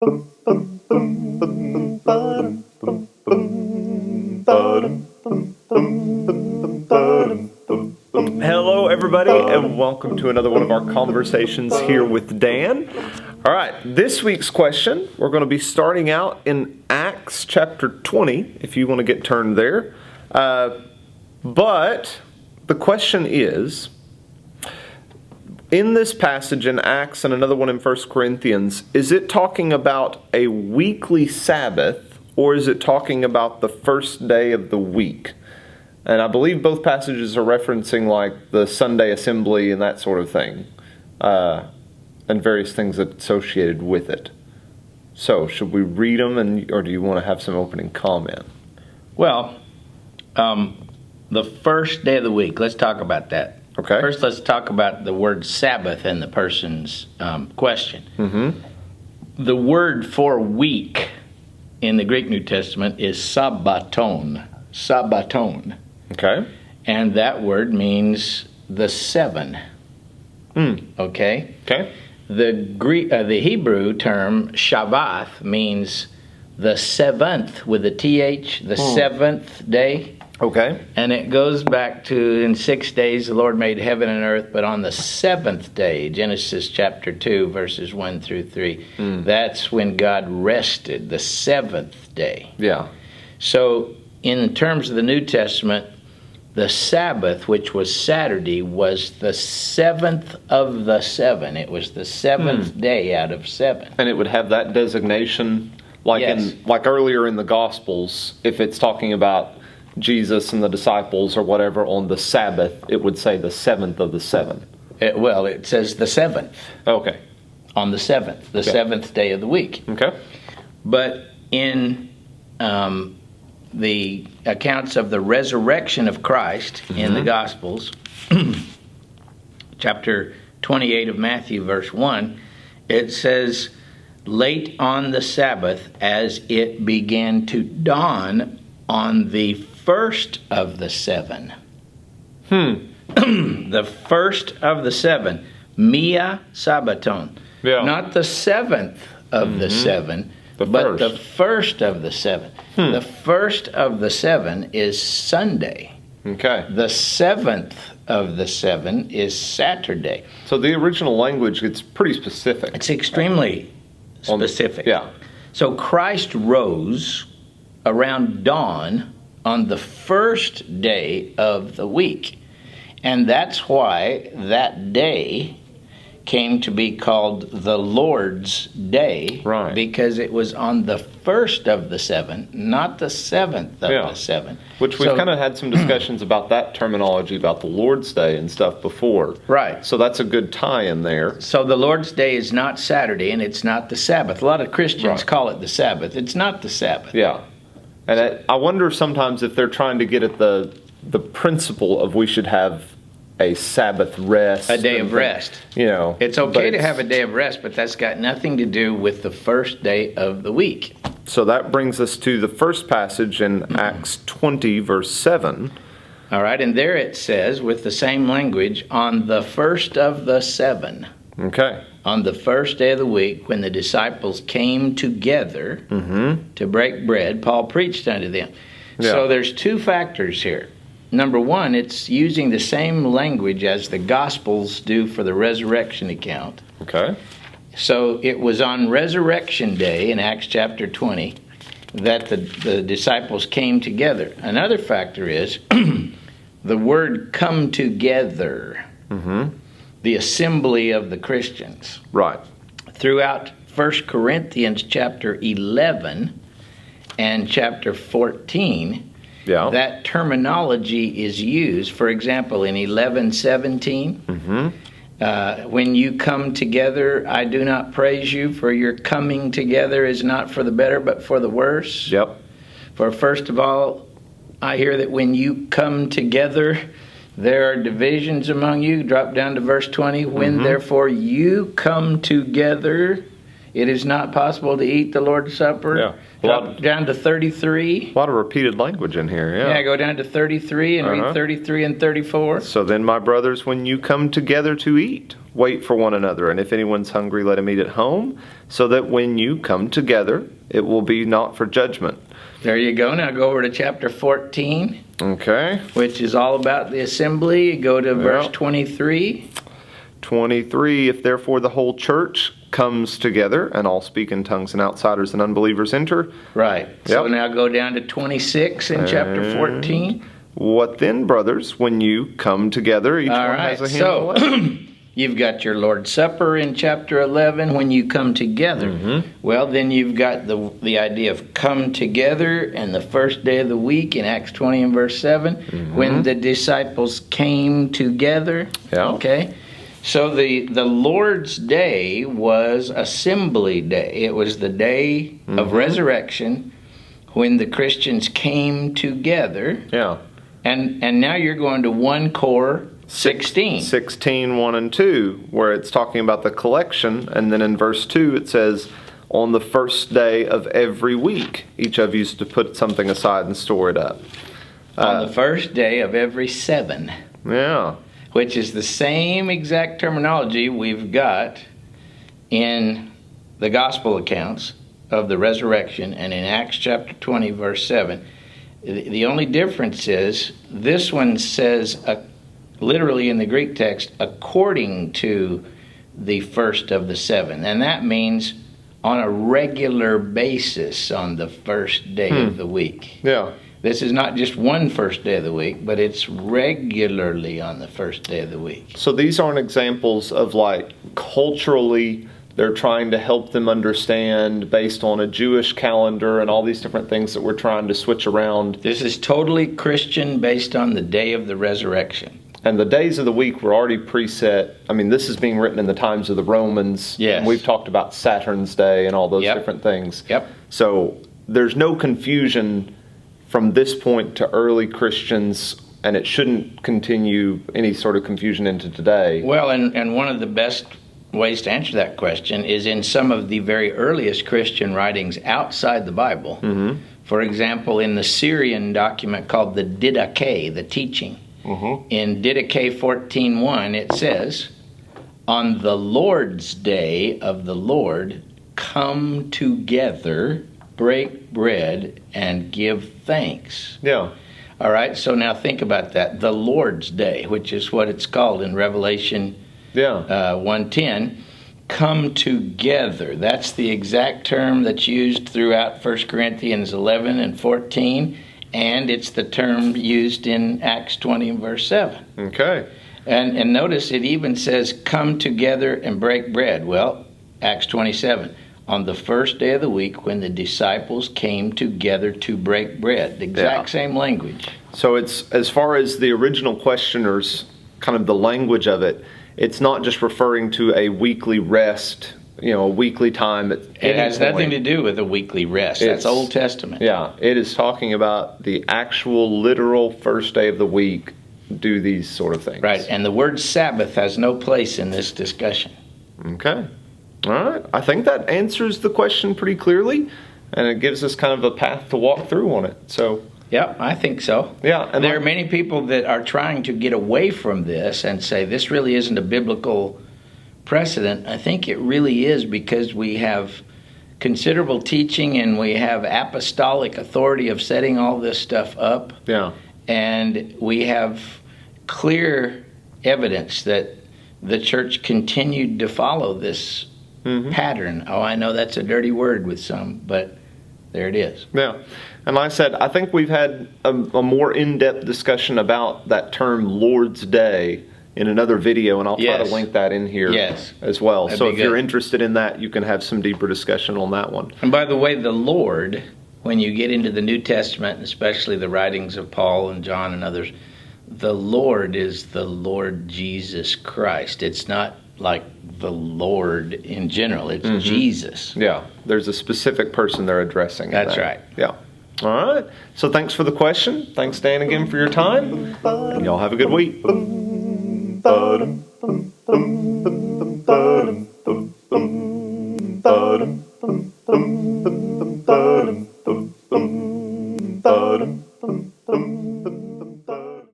Hello, everybody, and welcome to another one of our conversations here with Dan. All right, this week's question, we're going to be starting out in Acts chapter 20, if you want to get turned there. But the question is, in this passage in Acts and another one in 1 Corinthians, is it talking about a weekly Sabbath, or is it talking about the first day of the week? And I believe both passages are referencing like the Sunday assembly and that sort of thing, and various things associated with it. So, should we read them, or do you want to have some opening comment? Well, the first day of the week, let's talk about that. Okay. First, let's talk about the word Sabbath in the person's question. Mm-hmm. The word for week in the Greek New Testament is Sabbaton. Sabbaton. Okay. And that word means the seven. Okay? Okay. The Hebrew term Shabbath means the seventh with a TH, the seventh day. Okay. And it goes back to, in 6 days the Lord made heaven and earth, but on the seventh day, Genesis chapter 2, verses 1 through 3, that's when God rested, the seventh day. Yeah. So, in terms of the New Testament, the Sabbath, which was Saturday, was the seventh of the seven. It was the seventh day out of seven. And it would have that designation, like Yes. like earlier in the Gospels, if it's talking about Jesus and the disciples or whatever on the Sabbath, it would say the seventh of the seven. It says the seventh. Okay. On the seventh, the seventh day of the week. Okay. But in the accounts of the resurrection of Christ in the Gospels, chapter 28 of Matthew, verse 1, it says, late on the Sabbath, as it began to dawn on the first of the seven. The first of the seven. Mia Sabbaton. Yeah. Not the seventh of the seven, but the first of the seven. The first of the seven is Sunday. Okay. The seventh of the seven is Saturday. So the original language gets pretty specific. It's extremely specific. Yeah. So Christ rose around dawn on the first day of the week. And that's why that day came to be called the Lord's Day. Right. Because it was on the first of the seven, not the seventh of the seven. Which we've kind of had some discussions about that terminology, about the Lord's Day and stuff before. Right. So that's a good tie in there. So the Lord's Day is not Saturday, and it's not the Sabbath. A lot of Christians call it the Sabbath. It's not the Sabbath. Yeah. And I wonder sometimes if they're trying to get at the principle of we should have a Sabbath rest. A day of rest. You know. It's okay to have a day of rest, but that's got nothing to do with the first day of the week. So that brings us to the first passage in Acts 20, verse 7. All right, and there it says, with the same language, on the first of the seven. Okay. On the first day of the week, when the disciples came together to break bread, Paul preached unto them. Yeah. So there's two factors here. Number one, it's using the same language as the Gospels do for the resurrection account. Okay. So it was on Resurrection Day in Acts chapter 20 that the disciples came together. Another factor is the word come together, the assembly of the Christians. Right. Throughout 1 Corinthians chapter 11 and chapter 14, that terminology is used. For example, in 11:17, when you come together, I do not praise you, for your coming together is not for the better, but for the worse. Yep. For first of all, I hear that when you come together, there are divisions among you. Drop down to verse 20. When therefore you come together, it is not possible to eat the Lord's Supper. Yeah. Drop down to 33. A lot of repeated language in here, yeah. Yeah, go down to 33 and read 33 and 34. So then, my brothers, when you come together to eat, wait for one another. And if anyone's hungry, let him eat at home, so that when you come together, it will be not for judgment. There you go. Now go over to chapter 14. Okay. Which is all about the assembly. Go to verse 23. 23, if therefore the whole church comes together, and all speak in tongues, and outsiders and unbelievers enter. Right. So now go down to 26 in chapter 14. What then, brothers, when you come together, each one has a hymn. So you've got your Lord's Supper in chapter 11 when you come together. Well, then you've got the idea of come together and the first day of the week in Acts 20 and verse 7 when the disciples came together. Yeah. Okay. So the Lord's Day was assembly day. It was the day of resurrection when the Christians came together. Yeah. And now you're going to 1 Cor 16. 16, 1 and 2, where it's talking about the collection. And then in verse 2 it says, on the first day of every week, each of you is to put something aside and store it up. On the first day of every 7. Yeah. Which is the same exact terminology we've got in the gospel accounts of the resurrection and in Acts chapter 20, verse 7. The only difference is this one says, literally in the Greek text, according to the first of the 7. And that means on a regular basis on the first day of the week. Yeah. This is not just one first day of the week, but it's regularly on the first day of the week. So these aren't examples of like culturally they're trying to help them understand based on a Jewish calendar and all these different things that we're trying to switch around. This is totally Christian based on the day of the resurrection. And the days of the week were already preset. I mean, this is being written in the times of the Romans. Yes. And we've talked about Saturn's Day and all those different things. Yep. So there's no confusion from this point to early Christians, and it shouldn't continue any sort of confusion into today. Well, and one of the best ways to answer that question is in some of the very earliest Christian writings outside the Bible. For example, in the Syrian document called the Didache, the teaching. In Didache 14:1, it says, on the Lord's day of the Lord, come together, break bread, and give thanks. Yeah. All right, so now think about that. The Lord's Day, which is what it's called in Revelation 1:10, come together. That's the exact term that's used throughout 1 Corinthians 11 and 14, and it's the term used in Acts 20 and verse 7. Okay. And notice it even says, come together and break bread. Well, Acts 27. On the first day of the week when the disciples came together to break bread. The exact same language. So it's, as far as the original questioners, kind of the language of it, it's not just referring to a weekly rest, a weekly time. It has nothing to do with a weekly rest. That's Old Testament. Yeah, it is talking about the actual literal first day of the week, do these sort of things. Right, and the word Sabbath has no place in this discussion. Okay. All right. I think that answers the question pretty clearly, and it gives us kind of a path to walk through on it. So, yeah, I think so. Yeah, and there are many people that are trying to get away from this and say this really isn't a biblical precedent. I think it really is because we have considerable teaching and we have apostolic authority of setting all this stuff up. Yeah. And we have clear evidence that the church continued to follow this pattern. Oh, I know that's a dirty word with some, but there it is. Yeah. And like I said, I think we've had a more in-depth discussion about that term Lord's Day in another video, and I'll try to link that in here as well. That'd so if you're interested in that, you can have some deeper discussion on that one. And by the way, the Lord, when you get into the New Testament, especially the writings of Paul and John and others, the Lord is the Lord Jesus Christ. It's not like the Lord in general. It's Jesus. Yeah. There's a specific person they're addressing. That's right. Yeah. All right. So thanks for the question. Thanks, Dan, again for your time. Y'all have a good week.